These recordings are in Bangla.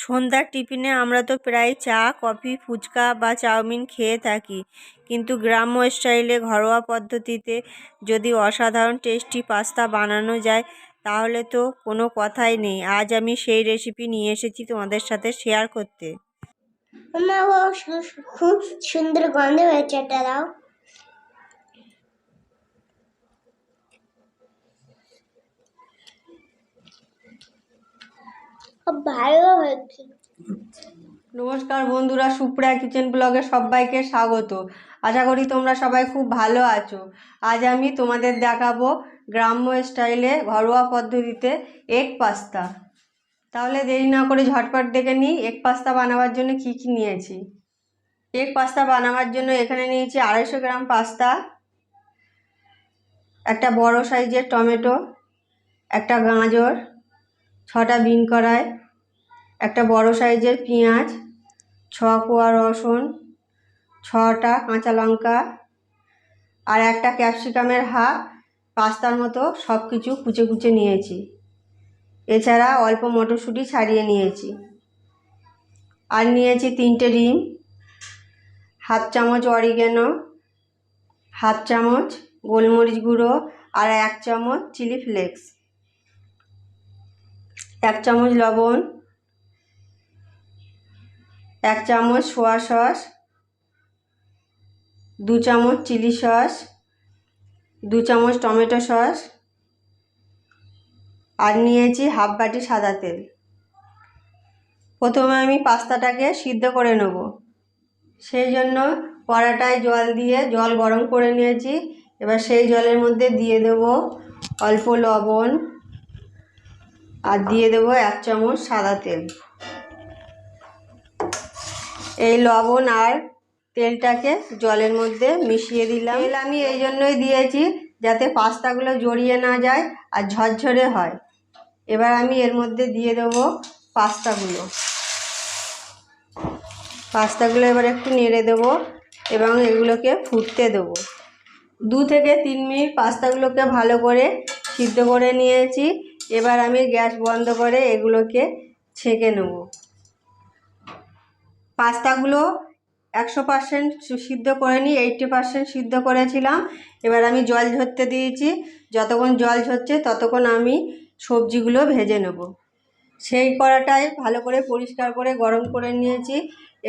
সন্ধ্যার টিফিনে আমরা তো প্রায় চা, কফি, ফুচকা বা চাউমিন খেয়ে থাকি, কিন্তু গ্রাম্য স্টাইলে ঘরোয়া পদ্ধতিতে যদি অসাধারণ টেস্টি পাস্তা বানানো যায় তাহলে তো কোনো কথাই নেই। আজ আমি সেই রেসিপি নিয়ে এসেছি তোমাদের সাথে শেয়ার করতে। খুব সুন্দর গন্ধ হয়েছে, এটা দাও। খুব ভালো হয়েছে। নমস্কার বন্ধুরা, সুপ্রিয়া কিচেন ব্লগে সবাইকে স্বাগত। আশা করি তোমরা সবাই খুব ভালো আছো। আজ আমি তোমাদের দেখাবো গ্রাম্য স্টাইলে ঘরোয়া পদ্ধতিতে এগ পাস্তা। তাহলে দেরি না করে ঝটপট দেখে নিই এগ পাস্তা বানাবার জন্য কি কি নিয়েছি। এগ পাস্তা বানাবার জন্য এখানে নিয়েছি 250 গ্রাম পাস্তা, একটা বড় সাইজের টমেটো, একটা গাজর, 6টা বিন কড়াই, একটা বড় সাইজের পেঁয়াজ, 6 কোয়া রসুন, 6টা কাঁচা লঙ্কা আর একটা ক্যাপসিকামের হাফ পাস্তার মতো সব কিছু কুচে কুচে নিয়েছি। এছাড়া অল্প মটরশুঁটি ছাড়িয়ে নিয়েছি। আর নিয়েছি 3টে ডিম, হাফ চামচ অরিগ্যানো, হাফ চামচ গোলমরিচ গুঁড়ো আর 1 চামচ চিলি ফ্লেক্স, 1 চামচ লবণ, 1 চামচ সোয়া সস, 2 চামচ চিলি সস, 2 চামচ টমেটো সস আর নিয়েছি হাফ বাটি সাদা তেল। প্রথমে আমি পাস্তাটাকে সিদ্ধ করে নেব। সেই জন্য কড়াটায় জল দিয়ে জল গরম করে নিয়েছি। এবার সেই জলের মধ্যে দিয়ে দেব অল্প লবণ আর দিয়ে দেব 1 চামচ সাদা তেল। এই লবণ আর তেলটাকে জলের মধ্যে মিশিয়ে দিলাম। তেল আমি এই জন্যই দিয়েছি যাতে পাস্তাগুলো জড়িয়ে না যায় আর ঝরঝরে হয়। এবার আমি এর মধ্যে দিয়ে দেব পাস্তাগুলো এবার একটু নেড়ে দেব এবং এগুলোকে ফুটতে দেব। 2 থেকে 3 মিনিট পাস্তাগুলোকে ভালো করে সিদ্ধ করে নিয়েছি। এবার আমি গ্যাস বন্ধ করে এগুলোকে ছেঁকে নেব। পাস্তাগুলো 100% সিদ্ধ করে নিই, 80% সিদ্ধ করেছিলাম। এবার আমি জল ঝরতে দিয়েছি। যতক্ষণ জল ঝরছে ততক্ষণ আমি সবজিগুলো ভেজে নেব। সেই কড়াটায় ভালো করে পরিষ্কার করে গরম করে নিয়েছি।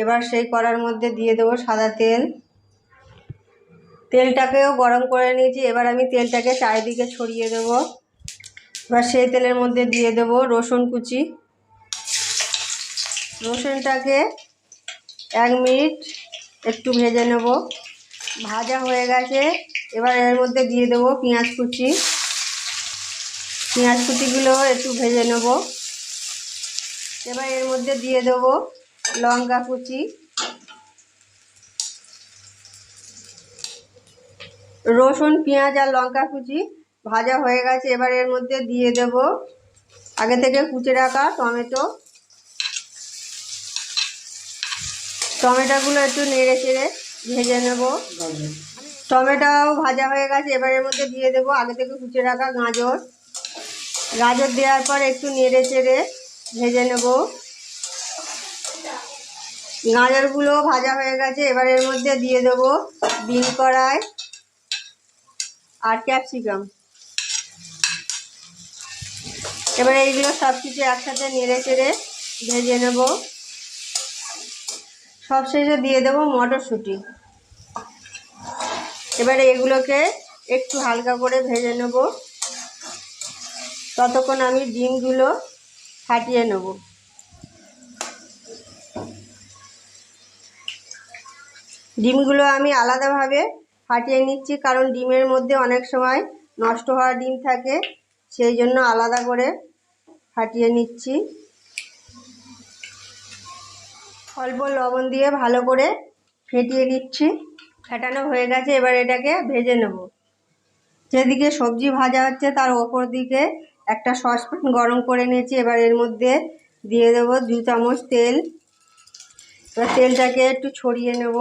এবার সেই কড়ার মধ্যে দিয়ে দেবো সাদা তেল। তেলটাকেও গরম করে নিয়েছি। এবার আমি তেলটাকে চারিদিকে ছড়িয়ে দেব। এবার সেই তেলের মধ্যে দিয়ে দেব রসুন কুচি। রসুনটাকে 1 মিনিট একটু ভেজে নেব। ভাজা হয়ে গেছে। এবার এর মধ্যে দিয়ে দেব পেঁয়াজ কুচি। পেঁয়াজ কুচিগুলো একটু ভেজে নেব। এবার এর মধ্যে দিয়ে দেব লঙ্কা কুচি। রসুন, পেঁয়াজ আর লঙ্কা কুচি ভাজা হয়ে গেছে। এবার এর মধ্যে দিয়ে দেব আগে থেকে কুচে রাখা টমেটোগুলো একটু নেড়ে চেড়ে ভেজে নেব। টমেটোও ভাজা হয়ে গেছে। এবার এর মধ্যে দিয়ে দেব আগে থেকে কুচে রাখা গাজর দেওয়ার পর একটু নেড়ে চেড়ে ভেজে নেব। গাজরগুলো ভাজা হয়ে গেছে। এবার এর মধ্যে দিয়ে দেব বিন কড়াই আর ক্যাপসিকাম। এবার এইগুলো সব কিছু একসাথে নেড়ে চেড়ে ভেজে নেব। সবশেষে দিয়ে দেব মটরশুঁটি। এবারে এগুলোকে একটু হালকা করে ভেজে নেব। ততক্ষণ আমি ডিমগুলো ফাটিয়ে নেব। ডিমগুলো আমি আলাদাভাবে ফাটিয়ে নিচ্ছি, কারণ ডিমের মধ্যে অনেক সময় নষ্ট হওয়া ডিম থাকে, সেই জন্য আলাদা করে ফাটিয়ে নিচ্ছি। অল্প লবণ দিয়ে ভালো করে ফেটিয়ে নিচ্ছি। ফেটানো হয়ে গেছে। এবার এটাকে ভেজে নেব। যেদিকে সবজি ভাজা হচ্ছে তার ওপর দিকে একটা সসপ্যান গরম করে নিয়েছি। এবার এর মধ্যে দিয়ে দেব 2 চামচ তেল। এবার তেলটাকে একটু ছড়িয়ে নেব।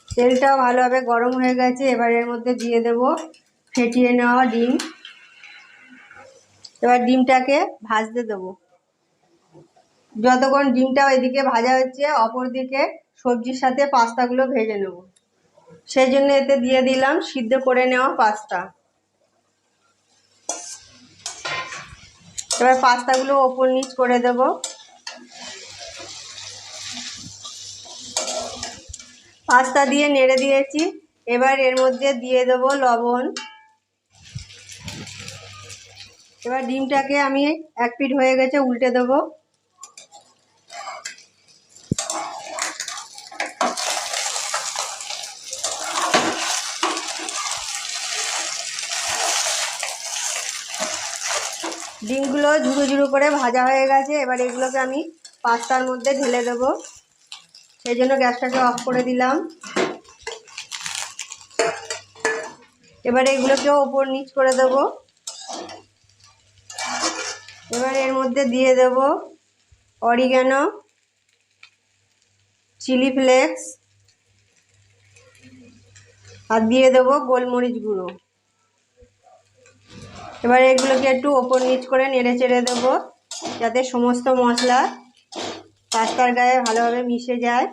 তেলটাও ভালোভাবে গরম হয়ে গেছে। এবার এর মধ্যে দিয়ে দেব ফেটিয়ে নেওয়া ডিম। এবার ডিমটাকে ভাজতে দেব। যতক্ষণ ডিমটা এদিকে ভাজা হচ্ছে, অপর দিকে সবজির সাথে পাস্তাগুলো ভেজে নেব। সেই জন্য এতে দিয়ে দিলাম সিদ্ধ করে নেওয়া পাস্তা। এবার পাস্তাগুলো ওপর নিচ করে দেব। পাস্তা দিয়ে নেড়ে দিয়েছি। এবার এর মধ্যে দিয়ে দেব লবণ। এবার ডিমটাকে আমি এক পিঠ হয়ে গেছে উল্টে দেব। ডিমগুলো ঝুড়ো ঝুড়ো করে ভাজা হয়ে গেছে। এবার এগুলোকে আমি পাস্তার মধ্যে ঢেলে দেব। সেই জন্য গ্যাসটাকে অফ করে দিলাম। এবার এগুলোকেও ওপর নিচ করে দেব। এবার এর মধ্যে দিয়ে দেব অরিগ্যানো, চিলি ফ্লেক্স আর দিয়ে দেব গোলমরিচ গুঁড়ো। এবার এগুলোকে একটু ওপর নিচ করে নেড়ে চেড়ে দেবো, যাতে সমস্ত মশলা পাস্তার গায়ে ভালোভাবে মিশে যায়।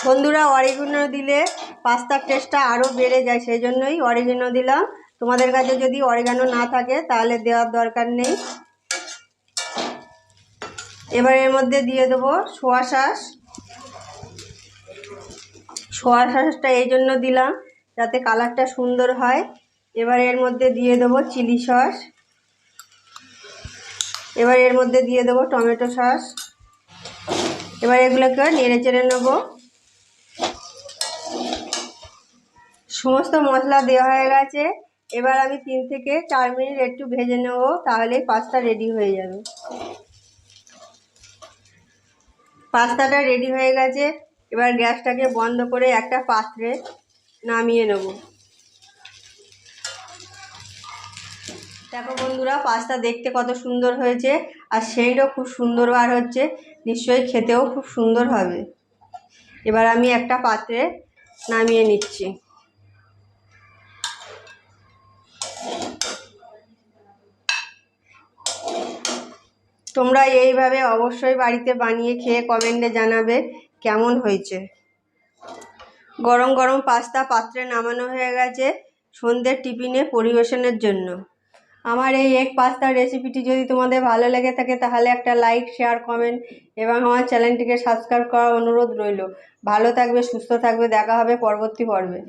বন্ধুরা, অরিগ্যানো দিলে পাস্তার টেস্টটা আরও বেড়ে যায়, সেই জন্যই অরিগ্যানো দিলাম। তোমাদের কাছে যদি অরিগ্যানো না থাকে তাহলে দেওয়ার দরকার নেই। এবার এর মধ্যে দিয়ে দেবো সোয়া সস। সোয়া সসটা এই জন্য দিলাম যাতে কালারটা সুন্দর হয়। এবার এর মধ্যে দিয়ে দেবো চিলি সস। এবার এর মধ্যে দিয়ে দেবো টমেটো সস। এবার এগুলোকে নেড়ে চেড়ে নেব। সমস্ত মশলা দেওয়া হয়ে গেছে। এবার আমি 3 থেকে 4 মিনিট একটু ভেজে নেব, তাহলেই পাস্তা রেডি হয়ে যাবে। পাস্তাটা রেডি হয়ে গেছে। এবার গ্যাসটাকে বন্ধ করে একটা পাত্রে নামিয়ে নেব। দেখো বন্ধুরা, পাস্তা দেখতে কত সুন্দর হয়েছে, আর সেইটাও খুব সুন্দর বার হচ্ছে। নিশ্চয়ই খেতেও খুব সুন্দর হবে। এবার আমি একটা পাত্রে নামিয়ে নিচ্ছি। তোমরা এইভাবে অবশ্যই বাড়িতে বানিয়ে খেয়ে কমেন্টে জানাবে কেমন হয়েছে। গরম গরম পাস্তা পাত্রে নামানো হয়ে গেছে সন্ধ্যের টিফিনে পরিবেশনের জন্য। আমার এই এগ পাস্তার রেসিপিটি যদি তোমাদের ভালো লেগে থাকে তাহলে একটা লাইক, শেয়ার, কমেন্ট এবং আমার চ্যানেলটিকে সাবস্ক্রাইব করার অনুরোধ রইল। ভালো থাকবে, সুস্থ থাকবে। দেখা হবে পরবর্তী পর্বে।